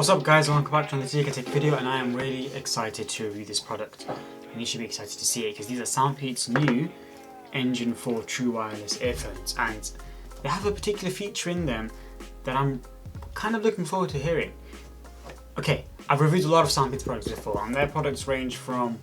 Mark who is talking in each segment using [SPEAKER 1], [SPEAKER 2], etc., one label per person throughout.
[SPEAKER 1] What's up guys, welcome back to another Tech video, and I am really excited to review this product. And you should be excited to see it because these are Soundpeats' new Engine 4 true wireless earphones, and they have a particular feature in them that I'm kind of looking forward to hearing. Okay, I've reviewed a lot of Soundpeats products before, and their products range from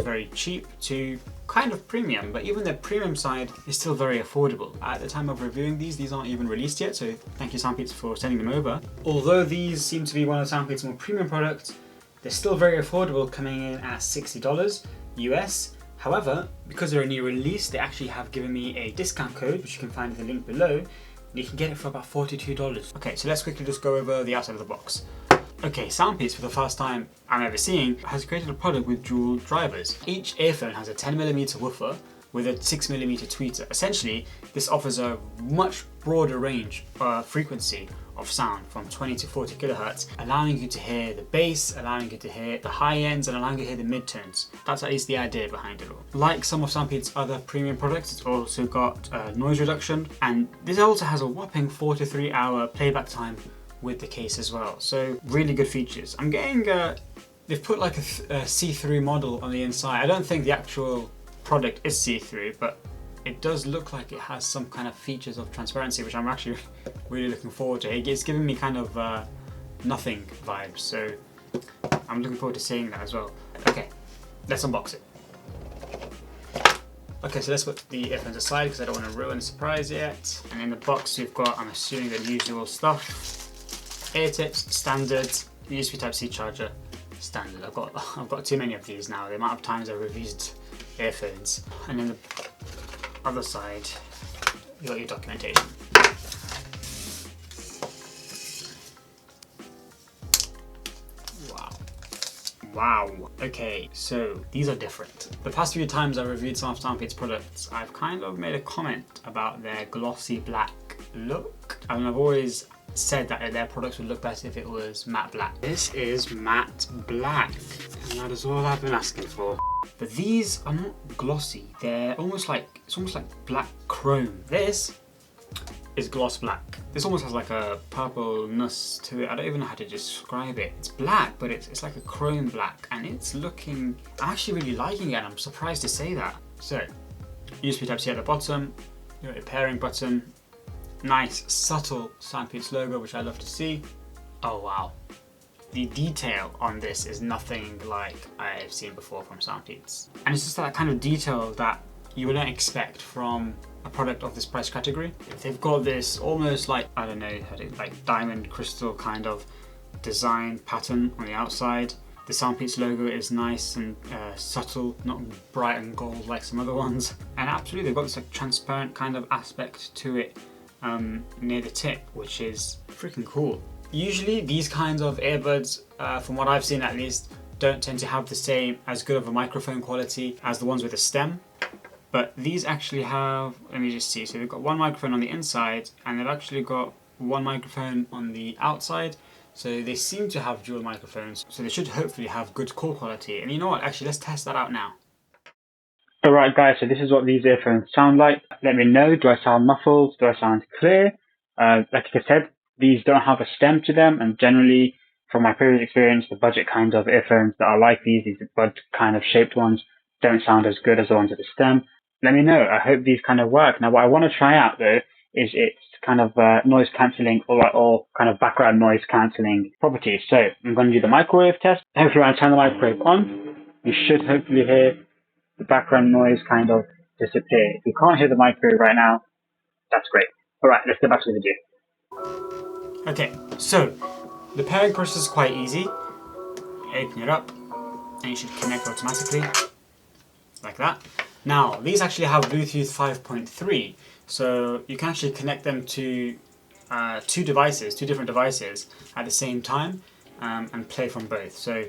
[SPEAKER 1] very cheap to kind of premium, but even their premium side is still very affordable. At the time of reviewing these aren't even released yet, so thank you Soundpeats for sending them over. Although these seem to be one of Soundpeats' more premium products, they're still very affordable, coming in at $60 US. However, because they're a new release, they actually have given me a discount code, which you can find in the link below, and you can get it for about $42. Okay, so let's quickly just go over the outside of the box. Okay, Soundpeats, for the first time I'm ever seeing, has created a product with dual drivers. Each earphone has a 10mm woofer with a 6mm tweeter. Essentially, this offers a much broader range frequency of sound, from 20 to 40 kilohertz, allowing you to hear the bass, allowing you to hear the high ends, and allowing you to hear the mid-tones. That's at least the idea behind it all. Like some of Soundpeats' other premium products, it's also got noise reduction, and this also has a whopping 4 to 3 hour playback time with the case as well. So really good features. I'm getting, they've put like a see-through model on the inside. I don't think the actual product is see-through, but it does look like it has some kind of features of transparency, which I'm actually really looking forward to. It's giving me kind of nothing vibes, so I'm looking forward to seeing that as well. Okay, let's unbox it. Okay, so let's put the earphones aside because I don't want to ruin the surprise yet. And in the box you've got, I'm assuming, the usual stuff. Ear tips, standard, USB Type-C charger, standard. I've got too many of these now, the amount of times I've reviewed earphones. And then the other side, you got your documentation. Wow. Okay, so these are different. The past few times I've reviewed some of Soundpeats products, I've kind of made a comment about their glossy black look. And I've always said that their products would look better if it was matte black. This is matte black, and that is all I've been asking for. But these are not glossy. They're almost like, it's almost like black chrome. This is gloss black. This almost has like a purpleness to it. I don't even know how to describe it. It's black, but it's like a chrome black, and it's looking, I'm actually really liking it, and I'm surprised to say that. So, USB Type-C at the bottom, you got a pairing button, nice subtle Soundpeats logo, which I love to see. Oh wow. The detail on this is nothing like I've seen before from Soundpeats. And it's just that kind of detail that you wouldn't expect from a product of this price category. They've got this almost like, I don't know, like diamond crystal kind of design pattern on the outside. The Soundpeats logo is nice and subtle, not bright and gold like some other ones. And absolutely, they've got this like transparent kind of aspect to it near the tip, which is freaking cool. Usually these kinds of earbuds, from what I've seen at least, don't tend to have the same as good of a microphone quality as the ones with a stem. But these actually have, let me just see, so they've got one microphone on the inside and they've actually got one microphone on the outside. So they seem to have dual microphones, so they should hopefully have good call quality. And you know what, actually let's test that out now. Alright guys, so this is what these earphones sound like. Let me know, do I sound muffled, do I sound clear? Like I said, these don't have a stem to them, and generally, from my previous experience, the budget kind of earphones that are like these bud kind of shaped ones, don't sound as good as the ones with a stem. Let me know, I hope these kind of work. Now what I want to try out though, is its kind of noise cancelling or kind of background noise cancelling properties. So I'm going to do the microwave test. Hopefully when I turn the microwave on, you should hopefully hear the background noise kind of disappear. If you can't hear the microwave right now, that's great. Alright, let's get back to the video. Okay, so the pairing process is quite easy. Open it up and it should connect automatically, like that. Now, these actually have Bluetooth 5.3, so you can actually connect them to two different devices at the same time and play from both. So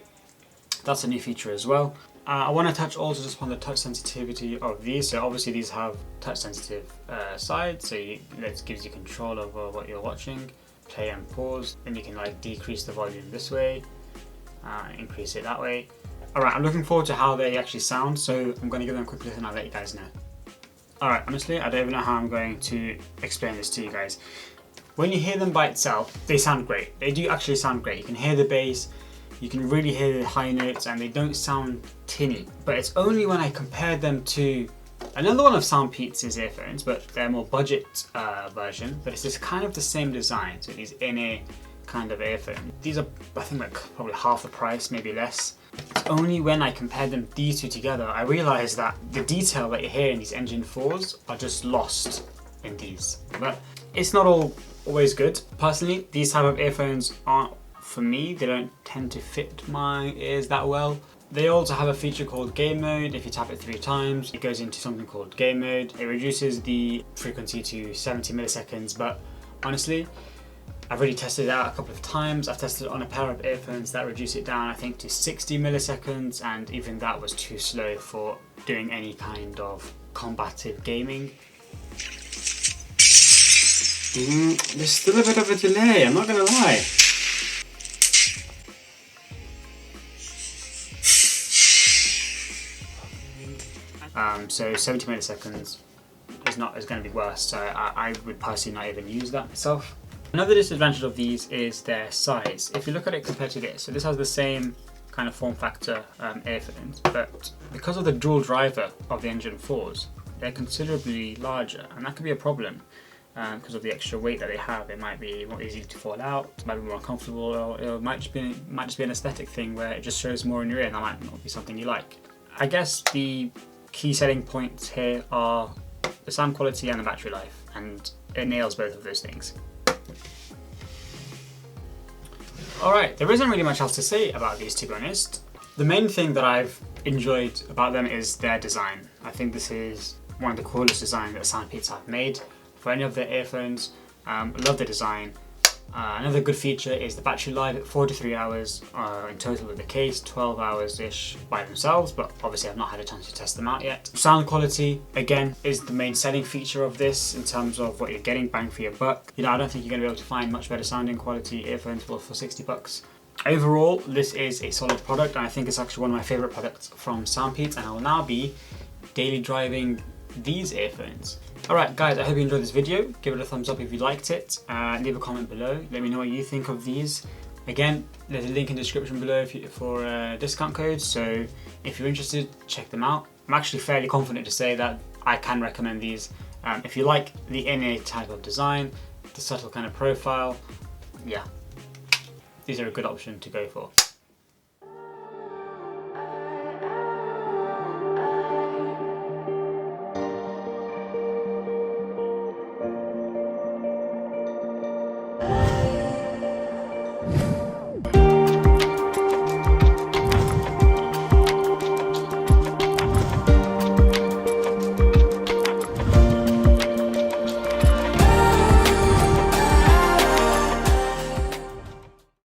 [SPEAKER 1] that's a new feature as well. I want to touch also just on the touch sensitivity of these. So obviously these have touch sensitive sides, so that gives you control over what you're watching. Play and pause, then you can like decrease the volume this way, increase it that way. Alright, I'm looking forward to how they actually sound, so I'm going to give them a quick listen and I'll let you guys know. Alright, honestly, I don't even know how I'm going to explain this to you guys. When you hear them by itself, they sound great. They do actually sound great. You can hear the bass, you can really hear the high notes, and they don't sound tinny. But it's only when I compare them to another one of Soundpeats' earphones, but they're more budget version, but it's just kind of the same design. So these in-ear kind of earphone. These are, I think, like probably half the price, maybe less. It's only when I compared them, these two together, I realised that the detail that you hear in these Engine 4s are just lost in these. But it's not always good. Personally, these type of earphones aren't for me. They don't tend to fit my ears that well. They also have a feature called game mode. If you tap it 3 times, it goes into something called game mode. It reduces the frequency to 70 milliseconds, but honestly, I've already tested it out a couple of times. I've tested it on a pair of earphones that reduce it down, I think, to 60 milliseconds, and even that was too slow for doing any kind of combative gaming. There's still a bit of a delay, I'm not gonna lie. So 70 milliseconds is going to be worse, so I would personally not even use that myself. Another disadvantage of these is their size. If you look at it compared to this, so this has the same kind of form factor earphones, but because of the dual driver of the Engine 4s, they're considerably larger, and that could be a problem because of the extra weight that they have. It might be more easy to fall out, it might be more uncomfortable, or it might just be an aesthetic thing where it just shows more in your ear, and that might not be something you like. I guess the key selling points here are the sound quality and the battery life, and it nails both of those things. Alright, there isn't really much else to say about these, to be honest. The main thing that I've enjoyed about them is their design. I think this is one of the coolest designs that Soundpeats have made for any of their earphones. I love the design. Another good feature is the battery life at 4 to 3 hours in total with the case, 12 hours-ish by themselves, but obviously I've not had a chance to test them out yet. Sound quality, again, is the main selling feature of this in terms of what you're getting bang for your buck. You know, I don't think you're going to be able to find much better sounding quality earphones for 60 bucks. Overall, this is a solid product, and I think it's actually one of my favourite products from Soundpeats, and I will now be daily driving these earphones. Alright guys, I hope you enjoyed this video. Give it a thumbs up if you liked it. Leave a comment below. Let me know what you think of these. Again, there's a link in the description below for discount codes, so if you're interested, check them out. I'm actually fairly confident to say that I can recommend these. If you like the in-ear type of design, the subtle kind of profile, yeah, these are a good option to go for.